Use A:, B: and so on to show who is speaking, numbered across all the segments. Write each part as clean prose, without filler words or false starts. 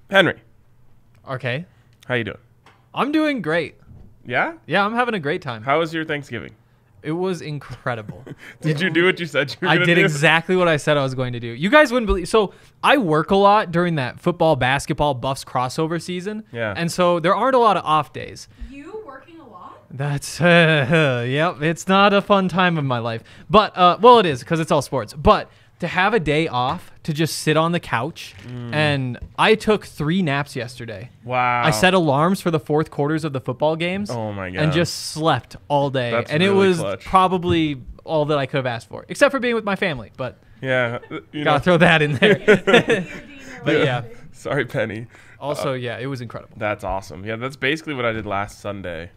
A: Henry,
B: Okay.
A: how you doing?
B: I'm doing great.
A: Yeah?
B: Yeah, I'm having a great time.
A: How was your Thanksgiving?
B: It was incredible.
A: Did you do what you said you were
B: I
A: going to
B: did
A: do?
B: exactly what I said I was going to do. You guys wouldn't believe. So I work a lot during that football, basketball, Buffs crossover season.
A: Yeah.
B: And so there aren't a lot of off days.
C: You working a lot?
B: That's, yep, it's not a fun time of my life. But, well, it is because it's all sports. But to have a day off to just sit on the couch, and I took 3 naps yesterday.
A: Wow.
B: I set alarms for the fourth quarters of the football games.
A: Oh, my God.
B: And just slept all day.
A: That's
B: and it
A: really
B: was
A: clutch.
B: probably all that I could have asked for, except for being with my family. But
A: Yeah.
B: gotta throw that in there. But yeah.
A: Sorry, Penny.
B: Also, yeah, it was incredible.
A: That's awesome. Yeah, that's basically what I did last Sunday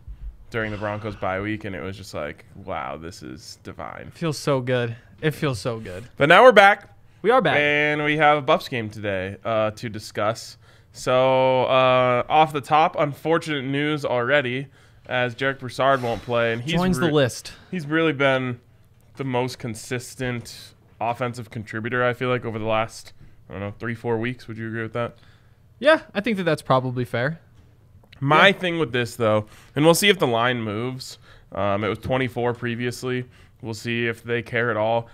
A: during the Broncos bye week, and it was just like, wow, this is divine.
B: Feels so good. It feels so good.
A: But now we're back,
B: We are back.
A: and we have a Buffs game today to discuss. So, off the top, unfortunate news already, as Jarek Broussard won't play, and
B: Joins the list.
A: He's really been the most consistent offensive contributor, I feel like, over the last, 3-4 weeks. Would you agree with that?
B: Yeah, I think that that's probably fair.
A: My thing with this, though, and we'll see if the line moves. It was 24 previously. We'll see if they care at all.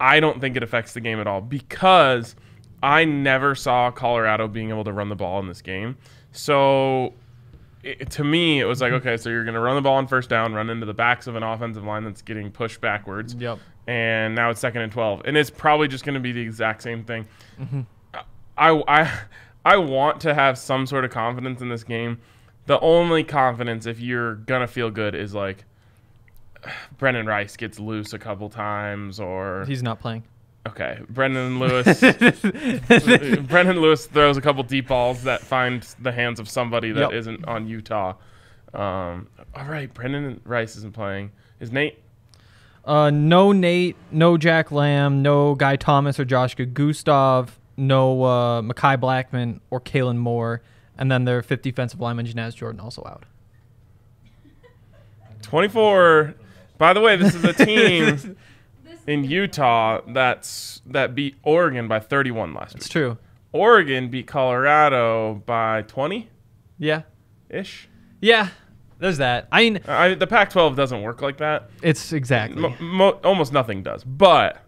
A: I don't think it affects the game at all because I never saw Colorado being able to run the ball in this game. So to me, it was like, okay, so you're going to run the ball on first down, run into the backs of an offensive line that's getting pushed backwards.
B: Yep.
A: And now it's 2nd and 12. And it's probably just going to be the exact same thing. I want to have some sort of confidence in this game. The only confidence, if you're going to feel good, is like Brendan Rice gets loose a couple times, or
B: He's not playing.
A: okay, Brendan Lewis throws a couple deep balls that find the hands of somebody that
B: Yep.
A: not on Utah. All right, Brendan Rice isn't playing. Is Nate?
B: No Nate, no Jack Lamb, no Guy Thomas or Josh Gustav, no Mekhi Blackman or Kalen Moore, and then their 5th defensive lineman, Janaz Jordan, also out.
A: 24. By the way, this is a team in Utah that beat Oregon by 31 last
B: It's
A: week.
B: true.
A: Oregon beat Colorado by 20-ish.
B: Yeah. Yeah, there's that. I mean,
A: The Pac-12 doesn't work like that.
B: it's exactly.
A: Almost nothing does. But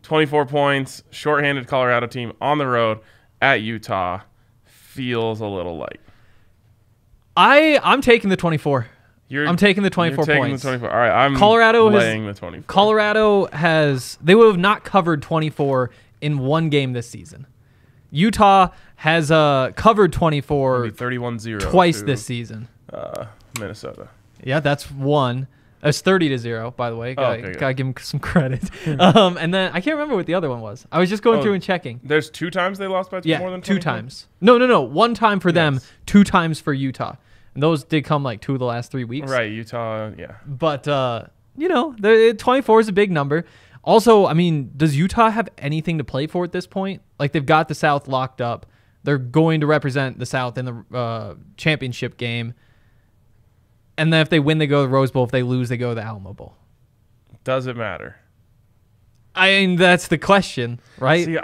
A: 24 points, shorthanded Colorado team on the road at Utah feels a little light.
B: I'm taking the 24. I'm taking the 24
A: you're taking
B: points.
A: the 24. All right, I'm
B: Colorado has-
A: laying the 24.
B: Colorado they would have not covered 24 in one game this season. Utah has covered 24
A: 31-0
B: twice
A: to,
B: this season.
A: Minnesota.
B: Yeah, that's one. That's 30-0, by the way.
A: Okay,
B: Gotta give him some credit. And then I can't remember what the other one was. I was just going through and checking.
A: There's 2 times they lost by
B: Yeah,
A: more than
B: 2
A: 24?
B: times. No. 1 time for them,
A: Yes.
B: 2 times for Utah. And those did come like 2 of the last 3 weeks.
A: Right, Utah, yeah.
B: But, 24 is a big number. Also, I mean, does Utah have anything to play for at this point? Like, they've got the South locked up. They're going to represent the South in the championship game. And then if they win, they go to the Rose Bowl. If they lose, they go to the Alamo Bowl.
A: Does it matter?
B: I mean, that's the question, right?
A: See,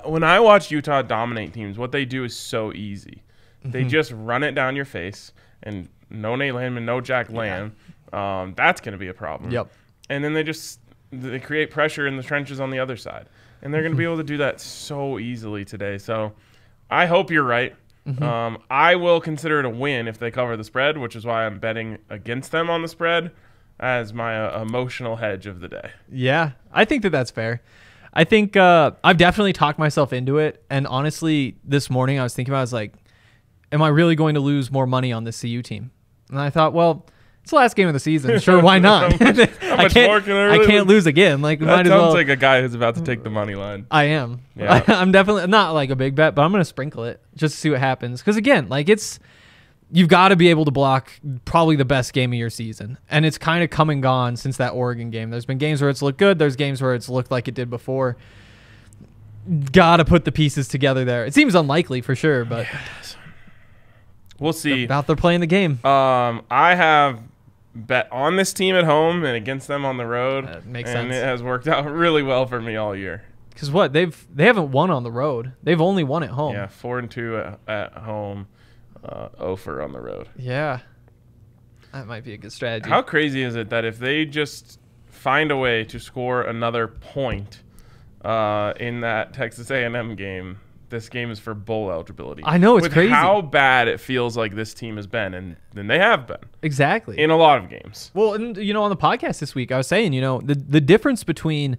A: when I watch Utah dominate teams, what they do is so easy. They just run it down your face, and no Nate Landman, no Jack Lamb. That's going to be a problem.
B: Yep.
A: And then they create pressure in the trenches on the other side. And they're going to be able to do that so easily today. So I hope you're right. I will consider it a win if they cover the spread, which is why I'm betting against them on the spread as my emotional hedge of the day.
B: Yeah, I think that that's fair. I think I've definitely talked myself into it. And honestly, this morning I was thinking about, I was like, am I really going to lose more money on this CU team? And I thought, well, it's the last game of the season. Sure, why not?
A: How much more can I really
B: can't lose again. Like,
A: That
B: might as
A: sounds
B: well.
A: like a guy who's about to take the money line.
B: I am.
A: Yeah.
B: I'm definitely not like a big bet, but I'm going to sprinkle it just to see what happens. Because again, like you've got to be able to block probably the best game of your season. And it's kind of come and gone since that Oregon game. There's been games where it's looked good. There's games where it's looked like it did before. Got to put the pieces together there. It seems unlikely for sure, but
A: We'll see.
B: out there playing the game.
A: I have bet on this team at home and against them on the road.
B: That makes
A: and
B: sense.
A: it has worked out really well for me all year.
B: Because what they haven't won on the road. They've only won at home.
A: Yeah, 4-2 at home, 0 on the road.
B: Yeah, that might be a good strategy.
A: How crazy is it that if they just find a way to score another point in that Texas A&M game, this game is for bowl eligibility?
B: I know, it's
A: With
B: crazy.
A: how bad it feels like this team has been, and they have been
B: Exactly.
A: in a lot of games.
B: Well, and on the podcast this week, I was saying, the difference between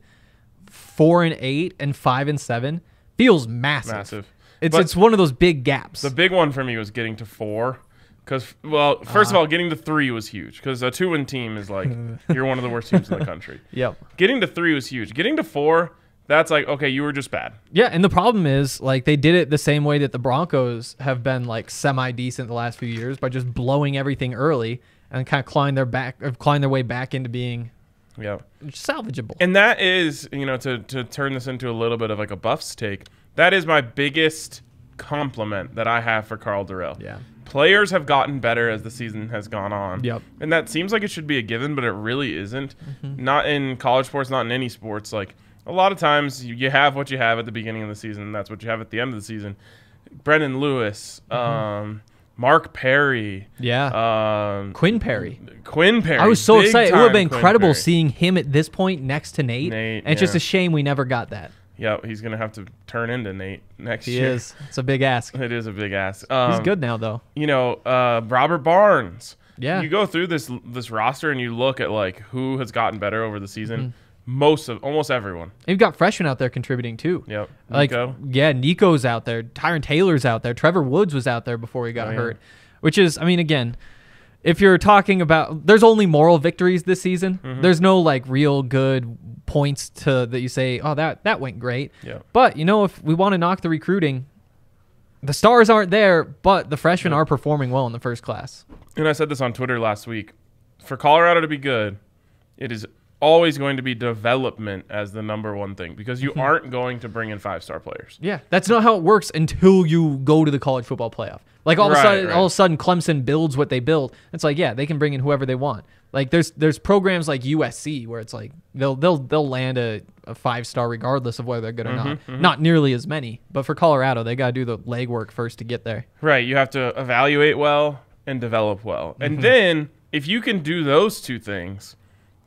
B: 4-8 and 5-7 feels massive.
A: Massive.
B: It's one of those big gaps.
A: The big one for me was getting to 4. Because, well, first of all, getting to 3 was huge. Because a 2-win team is like, you're one of the worst teams in the country.
B: Yep.
A: Getting to 3 was huge. Getting to 4, that's like, okay, you were just bad.
B: Yeah, and the problem is, like, they did it the same way that the Broncos have been, like, semi-decent the last few years by just blowing everything early and kind of clawing their way back into being salvageable.
A: And that is, to turn this into a little bit of like a Buffs take, that is my biggest compliment that I have for Karl Dorrell.
B: Yeah.
A: Players have gotten better as the season has gone on.
B: Yep.
A: And that seems like it should be a given, but it really isn't. Not in college sports, not in any sports. Like, a lot of times you have what you have at the beginning of the season, and that's what you have at the end of the season. Brendan Lewis, Mark Perry.
B: Yeah. Quinn Perry.
A: Quinn Perry.
B: I was so excited. It would have been
A: Quinn
B: incredible
A: Perry.
B: seeing him at this point next to Nate. And it's just a shame we never got that.
A: Yeah, he's going to have to turn into Nate next
B: He
A: year.
B: is. It's a big ask.
A: It is a big ask.
B: He's good now, though.
A: Robert Barnes.
B: Yeah.
A: You go through this roster and you look at like who has gotten better over the season. Almost everyone.
B: You've got freshmen out there contributing too.
A: Yep.
B: Nico. Nico's out there. Tyron Taylor's out there. Trevor Woods was out there before he got hurt. Which is, I mean, again, if you're talking about, there's only moral victories this season. There's no like real good points that you say, oh, that went great.
A: Yeah.
B: But if we want to knock the recruiting, the stars aren't there, but the freshmen are performing well in the first class.
A: And I said this on Twitter last week. For Colorado to be good, it is always going to be development as the number one thing, because you aren't going to bring in 5-star players.
B: Yeah, that's not how it works until you go to the college football playoff. Like all of a sudden, Clemson builds what they build. It's like, yeah, they can bring in whoever they want. Like there's programs like USC where it's like they'll land a 5-star regardless of whether they're good or not. Not nearly as many, but for Colorado, they got to do the legwork first to get there.
A: Right, you have to evaluate well and develop well, and then if you can do those two things,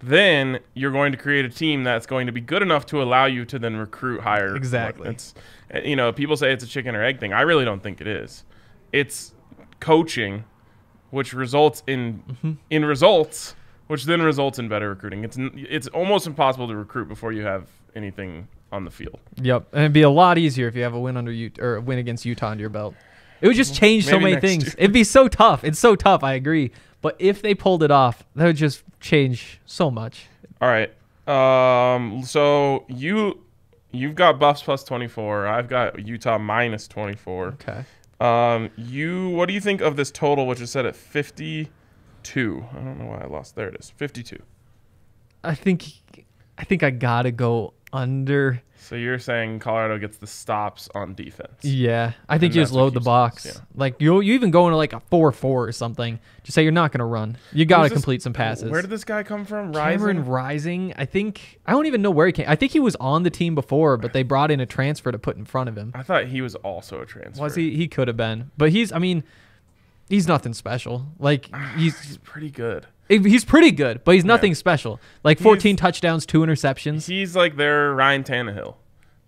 A: then you're going to create a team that's going to be good enough to allow you to then recruit higher.
B: Exactly.
A: It's, people say it's a chicken or egg thing. I really don't think it is. It's coaching, which results in results, which then results in better recruiting. It's almost impossible to recruit before you have anything on the field.
B: Yep, and it'd be a lot easier if you have a win or a win against Utah under your belt. It would just change so many things.
A: Year.
B: It'd be so tough. It's so tough. I agree. But if they pulled it off, that would just change so much.
A: All right. So you've got Buffs plus 24. I've got Utah minus 24.
B: Okay.
A: What do you think of this total, which is set at 52? I don't know why I lost. There it is. 52.
B: I think I gotta go under.
A: So you're saying Colorado gets the stops on defense?
B: Yeah, I think you just load the box. Yeah. Like you even go into like a 4-4 or something. Just say you're not gonna run. You gotta complete some passes.
A: Where did this guy come from?
B: Cameron Rising. I don't even know where he came. I think he was on the team before, but they brought in a transfer to put in front of him.
A: I thought he was also a transfer.
B: Was he? He could have been, but he's nothing special. Like
A: he's pretty good.
B: He's pretty good, but he's nothing special. Like 14 touchdowns, 2 interceptions.
A: He's like their Ryan Tannehill.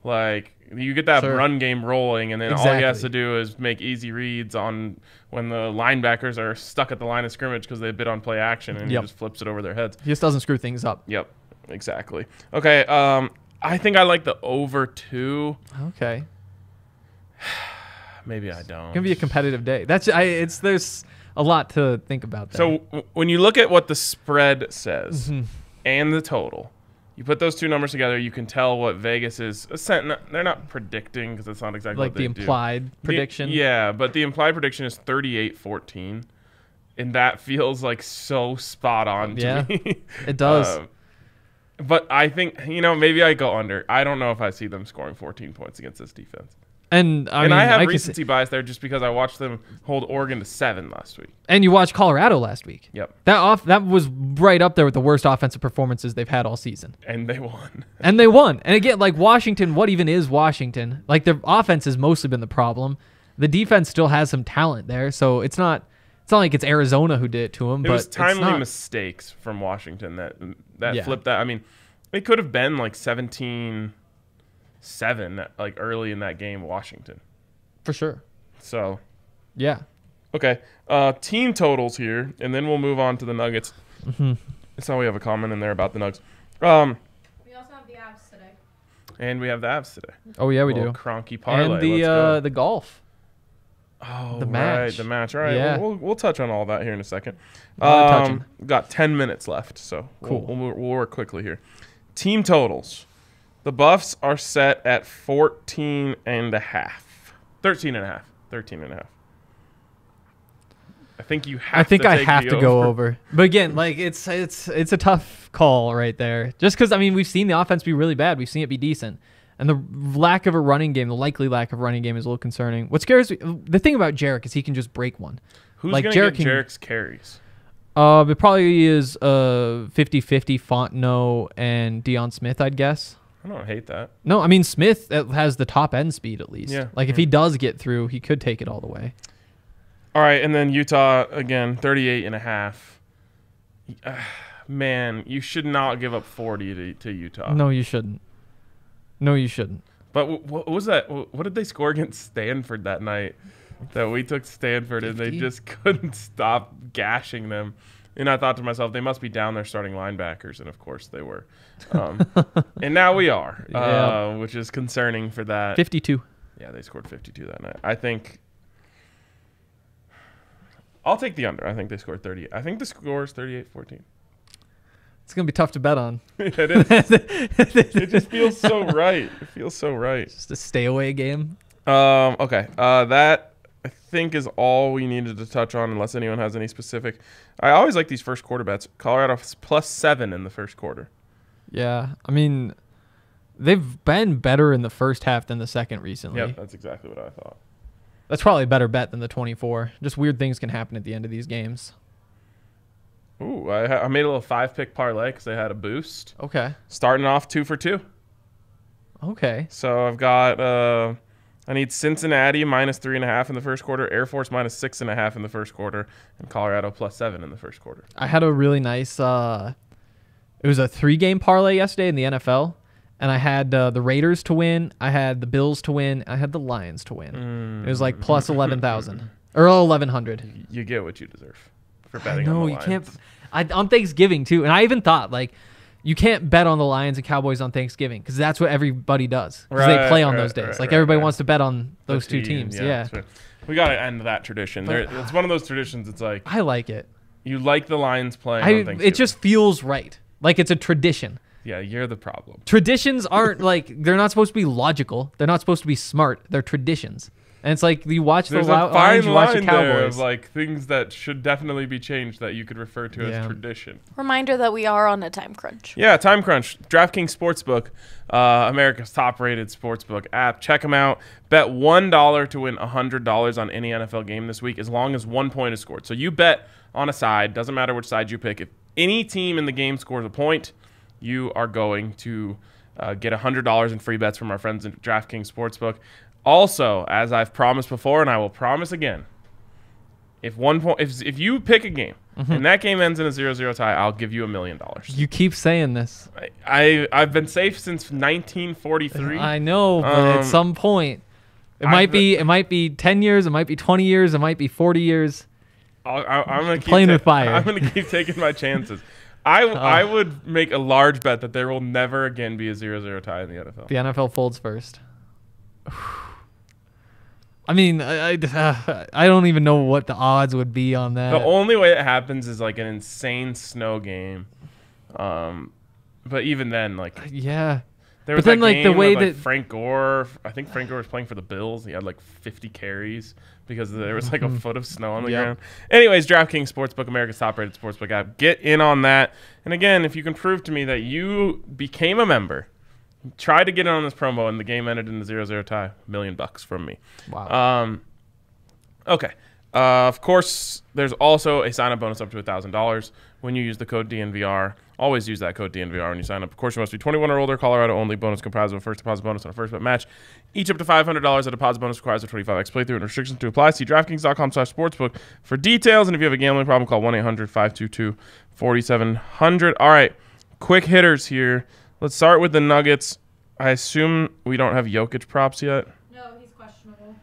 A: Like you get that run game rolling, and then all he has to do is make easy reads on when the linebackers are stuck at the line of scrimmage because they bid on play action, and he just flips it over their heads.
B: He just doesn't screw things up.
A: Yep, exactly. Okay, I think I like the over 2.
B: Okay.
A: Maybe I don't.
B: It's gonna be a competitive day. There's a lot to think about there.
A: So when you look at what the spread says and the total, you put those two numbers together, you can tell what Vegas is. They're not predicting because it's not exactly
B: like
A: what they
B: the implied prediction.
A: Yeah, but the implied prediction is 38-14, and that feels like so spot on to me.
B: It does.
A: But I think maybe I go under. I don't know if I see them scoring 14 points against this defense.
B: And I mean,
A: I have
B: I could
A: recency bias there just because I watched them hold Oregon to 7 last week.
B: and you watched Colorado last week.
A: Yep.
B: That was right up there with the worst offensive performances they've had all season.
A: And they won.
B: And they won. And again, like Washington, what even is Washington? Like their offense has mostly been the problem. The defense still has some talent there, so it's not like it's Arizona who did it to them.
A: It was timely mistakes from Washington that flipped that. I mean, it could have been like 17-7 like early in that game, Washington.
B: For sure.
A: So,
B: yeah.
A: Okay. Team totals here, and then we'll move on to the Nuggets. I saw we have a comment in there about the Nugs.
C: We also have the Avs today.
A: And we have the Avs today.
B: Oh yeah, we do.
A: Cronky parlay.
B: And the golf.
A: Oh,
B: the
A: right,
B: match.
A: the match. All right,
B: Yeah.
A: we'll touch on all that here in a second.
B: Touching.
A: Got 10 minutes left, so
B: Cool.
A: we'll work quickly here. Team totals. The Buffs are set at 14 and a half. 13 and a half. 13 and a half. I think you have
B: I think
A: to
B: I
A: take
B: have
A: the
B: to go over. But again, like it's a tough call right there. Just because I mean we've seen the offense be really bad, we've seen it be decent, and the lack of a running game, the likely lack of running game, is a little concerning. What scares me, the thing about Jarek is he can just break one.
A: Who's
B: like
A: going to get Jarek's carries?
B: It probably is 50-50 Fontenot and Deion Smith, I'd guess.
A: I don't hate that.
B: No, I mean Smith has the top end speed at least.
A: Yeah.
B: Like if he does get through, he could take it all the way.
A: All right, and then Utah, again, 38 and a half. Man, you should not give up 40 to Utah.
B: No, you shouldn't. No, you shouldn't.
A: But what was that? What did they score against Stanford that night? That we took Stanford 50? And they just couldn't stop gashing them. And I thought to myself, they must be down there starting linebackers, and of course they were. And now we are, which is concerning for that.
B: 52.
A: Yeah, they scored 52 that night. I think I'll take the under. I think they scored 30. I think the score is 38-14.
B: It's going to be tough to bet on.
A: It is. It just feels so right. It feels so right.
B: Just a stay away game.
A: Okay. That I think is all we needed to touch on, unless anyone has any specific. I always like these first quarter bets. Colorado +7 in the first quarter.
B: Yeah. I mean, they've been better in the first half than the second recently.
A: Yep, that's exactly what I thought.
B: That's probably a better bet than the 24. Just weird things can happen at the end of these games.
A: Ooh, I made a little 5-pick parlay because they had a boost.
B: Okay.
A: Starting off 2 for 2.
B: Okay.
A: So I've got I need Cincinnati -3.5 in the first quarter, Air Force -6.5 in the first quarter, and Colorado +7 in the first quarter.
B: I had a really nice it was a 3-game parlay yesterday in the NFL, and I had the Raiders to win, I had the Bills to win, I had the Lions to win. It was like plus 11,000 or 1,100.
A: You get what you deserve for betting on the
B: you
A: Lions.
B: can't. On Thanksgiving too, and I even thought like you can't bet on the Lions and Cowboys on Thanksgiving because that's what everybody does because they play on those days. Everybody wants to bet on those two teams. Yeah.
A: We got to end that tradition. It's one of those traditions. It's like
B: I like it.
A: You like the Lions playing on Thanksgiving.
B: It just feels right. Like it's a tradition.
A: Yeah, you're the problem.
B: Traditions aren't like they're not supposed to be logical. They're not supposed to be smart. They're traditions. And it's like you watch
A: There's
B: the Lions, you watch the Cowboys.
A: Of like things that should definitely be changed that you could refer to as tradition.
C: Reminder that we are on a time crunch.
A: Yeah, time crunch. DraftKings Sportsbook, America's top-rated sportsbook app. Check them out. Bet $1 to win $100 on any NFL game this week as long as 1 point is scored. So you bet on a side. Doesn't matter which side you pick. If any team in the game scores a point, you are going to get $100 in free bets from our friends at DraftKings Sportsbook. Also, as I've promised before, and I will promise again, if you pick a game and that game ends in a 0-0 tie, I'll give you $1 million.
B: You keep saying this.
A: I've been safe since 1943.
B: I know, but at some point, it might be 10 years, it might be 20 years, it might be 40 years.
A: I'm gonna keep
B: playing with fire.
A: I'm gonna keep taking my chances. I would make a large bet that there will never again be a 0-0 tie in the NFL.
B: The NFL folds first. I mean, I don't even know what the odds would be on that.
A: The only way it happens is like an insane snow game. But even then, like
B: yeah.
A: There was
B: but then
A: that
B: like
A: game
B: the way
A: with,
B: that
A: Frank Gore, I think Frank Gore was playing for the Bills. He had like 50 carries because there was like a foot of snow on the ground. Anyways, DraftKings Sportsbook, America's top-rated sportsbook app. Get in on that. And again, if you can prove to me that you became a member Tried to get in on this promo, and the game ended in a 0-0 tie. $1 million from me.
B: Wow.
A: Okay. Of course, there's also a sign-up bonus up to $1,000 when you use the code DNVR. Always use that code DNVR when you sign up. Of course, you must be 21 or older. Colorado only. Bonus comprised of a first deposit bonus on a first bet match. Each up to $500. A deposit bonus requires a 25x playthrough and restrictions to apply. See DraftKings.com/sportsbook for details. And if you have a gambling problem, call 1-800-522-4700. All right, quick hitters here. Let's start with the Nuggets. I assume we don't have Jokic props yet.
C: No, he's questionable.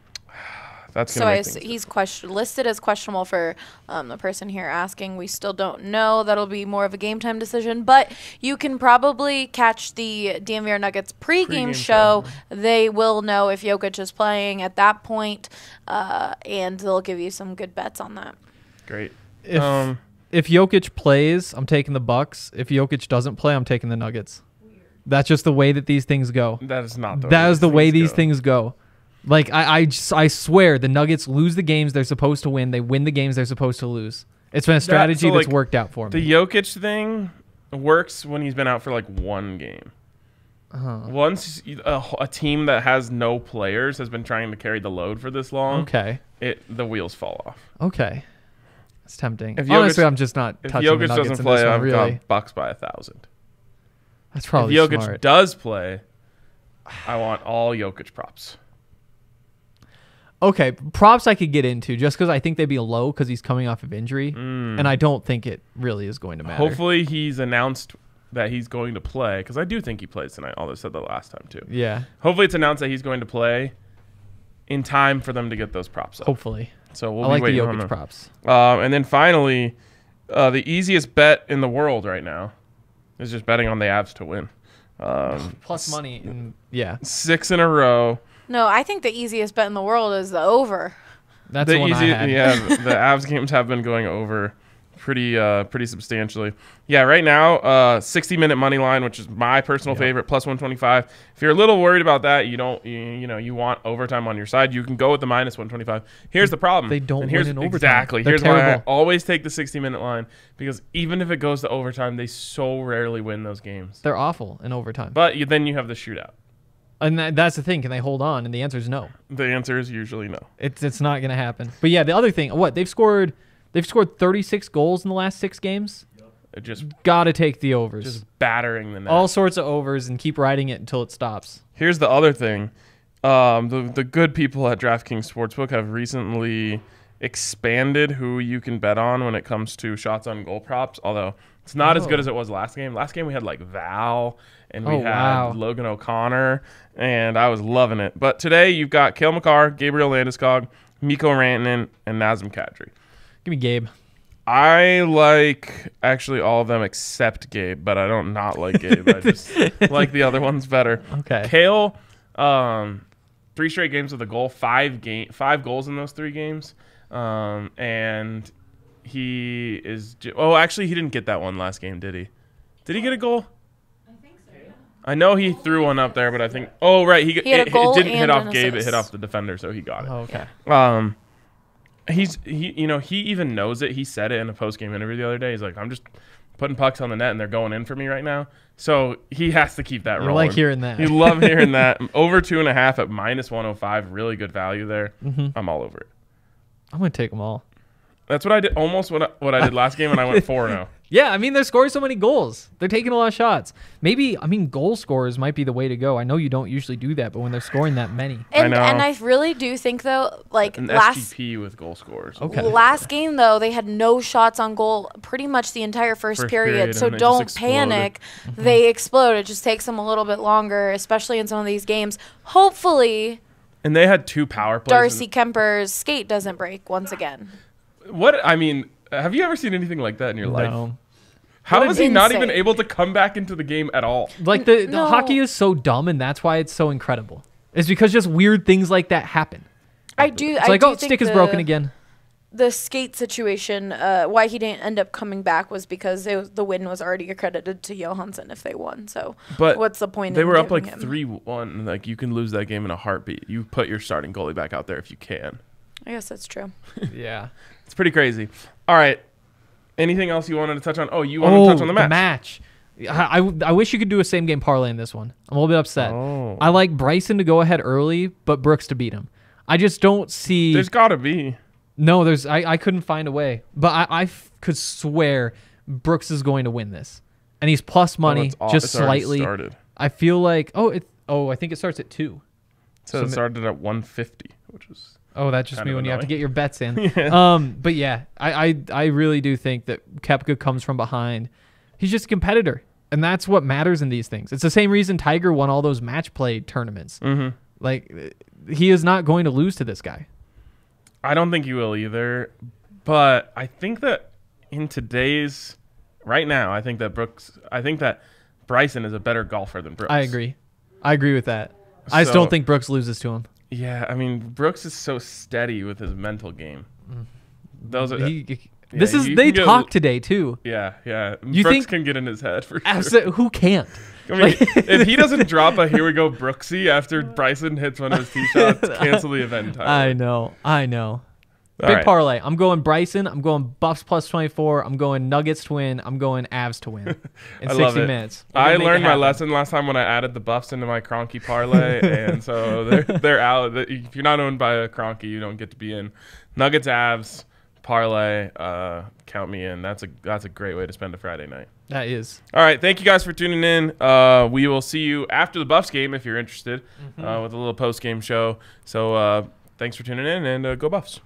A: That's
C: So
A: gonna make things
C: he's listed as questionable for the person here asking. We still don't know. That'll be more of a game time decision. But you can probably catch the DNVR Nuggets pregame show. They will know if Jokic is playing at that point, and they'll give you some good bets on that.
A: great.
B: If Jokic plays, I'm taking the Bucks. If Jokic doesn't play, I'm taking the Nuggets. That's just the way that these things go.
A: That is not the way
B: That is the way these
A: go.
B: things go. Like, I swear, the Nuggets lose the games they're supposed to win. They win the games they're supposed to lose. It's been a strategy that's worked out for me.
A: The Jokic thing works when he's been out for like one game. Once a team that has no players has been trying to carry the load for this long,
B: Okay.
A: the wheels fall off.
B: Okay. It's tempting.
A: If
B: Honestly,
A: Jokic-
B: I'm just not
A: If
B: touching the
A: Jokic
B: Nuggets
A: doesn't
B: in
A: play,
B: this one,
A: I've
B: really.
A: got Bucks by 1,000.
B: That's probably
A: If Jokic
B: smart.
A: does play, I want all Jokic props.
B: Okay, props I could get into just because I think they'd be low because he's coming off of injury, and I don't think it really is going to matter.
A: Hopefully, he's announced that he's going to play because I do think he plays tonight. Although I said that last time too.
B: Yeah,
A: Hopefully, it's announced that he's going to play in time for them to get those props up.
B: hopefully.
A: So we'll
B: I
A: be
B: like the
A: waiting on
B: Jokic
A: them.
B: props.
A: And then finally, the easiest bet in the world right now is just betting on the Avs to win.
B: Plus money. And, yeah,
A: 6 in a row.
C: No, I think the easiest bet in the world is the over.
B: that's the one I had.
A: Yeah, the Avs games have been going over pretty substantially. Yeah, right now, 60-minute money line, which is my personal favorite, plus 125. If you're a little worried about that, you want overtime on your side, you can go with the minus 125. Here's the problem.
B: They don't
A: and here's,
B: win in overtime.
A: Exactly.
B: They're
A: Here's why I
B: terrible.
A: always take the 60-minute line, because even if it goes to overtime, they so rarely win those games.
B: They're awful in overtime.
A: But then you have the shootout.
B: And that's the thing. Can they hold on? And the answer is no.
A: The answer is usually no.
B: It's not going to happen. But yeah, the other thing, they've scored 36 goals in the last 6 games.
A: It just
B: Got to take the overs.
A: just battering the net.
B: All sorts of overs and keep riding it until it stops.
A: Here's the other thing. The good people at DraftKings Sportsbook have recently expanded who you can bet on when it comes to shots on goal props, although it's not as good as it was last game. Last game we had like Val and we had Logan O'Connor, and I was loving it. But today you've got Cale Makar, Gabriel Landeskog, Mikko Rantanen, and Nazem Kadri.
B: Give me Gabe.
A: I like actually all of them except Gabe, but I don't not like Gabe. I just like the other ones better.
B: Okay.
A: Kale, 3 straight games with a goal, 5 goals in those 3 games, and he is. Actually, he didn't get that one last game, did he? Did he get a goal?
C: I think so. Yeah.
A: I know he threw one up there, but I think. Oh right,
C: He had a goal
A: it didn't hit
C: and
A: off
C: an
A: Gabe. It
C: assist.
A: hit off the defender, so he got it.
B: Oh, okay.
A: He even knows it. He said it in a post-game interview the other day. He's like, I'm just putting pucks on the net and they're going in for me right now. So he has to keep that
B: You
A: rolling.
B: like hearing that.
A: You love hearing that. Over 2.5 at minus 105. Really good value there. I'm all over it.
B: I'm going to take them all.
A: That's what I did. Almost what I did last game, and I went 4-0.
B: Yeah, I mean, they're scoring so many goals. They're taking a lot of shots. Goal scorers might be the way to go. I know you don't usually do that, but when they're scoring that many.
C: And
A: know.
C: I really do think though, like
A: An
C: last
A: SGP with goal scorers.
B: Okay.
C: last game though, they had no shots on goal pretty much the entire first period. So
A: and they just
C: don't
A: exploded.
C: panic. They explode. It just takes them a little bit longer, especially in some of these games. Hopefully,
A: And they had 2 power plays.
C: Darcy Kemper's skate doesn't break once again.
A: Have you ever seen anything like that in your life?
B: No.
A: How is he not even
C: Insane.
A: able to come back into the game at all?
B: Like, the
C: No.
B: hockey is so dumb, and that's why it's so incredible. It's because just weird things like that happen.
C: I do.
B: It's
C: I
B: like,
C: do
B: oh,
C: think
B: stick is broken again.
C: The skate situation, why he didn't end up coming back was because the win was already accredited to Johansson if they won. So,
A: But
C: what's the point?
A: They
C: in
A: were up
C: giving
A: like
C: him?
A: 3-1. Like, you can lose that game in a heartbeat. You put your starting goalie back out there if you can.
C: I guess that's true.
B: Yeah.
A: It's pretty crazy. All right. Anything else you wanted to touch on? Oh, you wanted to touch on the match.
B: I wish you could do a same game parlay in this one. I'm a little bit upset.
A: Oh.
B: I like Bryson to go ahead early, but Brooks to beat him. I just don't see.
A: There's got to be.
B: No, I couldn't find a way. But I could swear Brooks is going to win this. And he's plus money, just slightly.
A: Started.
B: I feel like, I think it starts at 2.
A: So it started at 150, which is.
B: Oh, that's just me when you have to get your bets in.
A: Yeah.
B: But yeah, I really do think that Koepka comes from behind. He's just a competitor. And that's what matters in these things. It's the same reason Tiger won all those match play tournaments.
A: Mm-hmm.
B: Like, he is not going to lose to this guy.
A: I don't think he will either. But I think that right now, I think that Bryson is a better golfer than Brooks.
B: I agree with that. I just don't think Brooks loses to him.
A: Yeah, I mean, Brooks is so steady with his mental game. Those are.
B: They talk today too.
A: Yeah.
B: You
A: Brooks
B: think
A: can get in his head for sure.
B: Absolutely, who can't?
A: I mean, if he doesn't drop a "here we go Brooksy" after Bryson hits one of his tee shots, cancel the event entirely.
B: I know.
A: All
B: Big
A: right.
B: parlay. I'm going Bryson. I'm going Buffs plus 24. I'm going Nuggets to win. I'm going Avs to win in
A: I
B: 60
A: love it.
B: minutes.
A: I learned my lesson last time when I added the Buffs into my Kroenke parlay, and so they're out. If you're not owned by a Kroenke, you don't get to be in. Nuggets, Avs, parlay, count me in. That's a great way to spend a Friday night.
B: That is.
A: All right, thank you guys for tuning in. We will see you after the Buffs game if you're interested, with a little post game show. So thanks for tuning in, and go Buffs.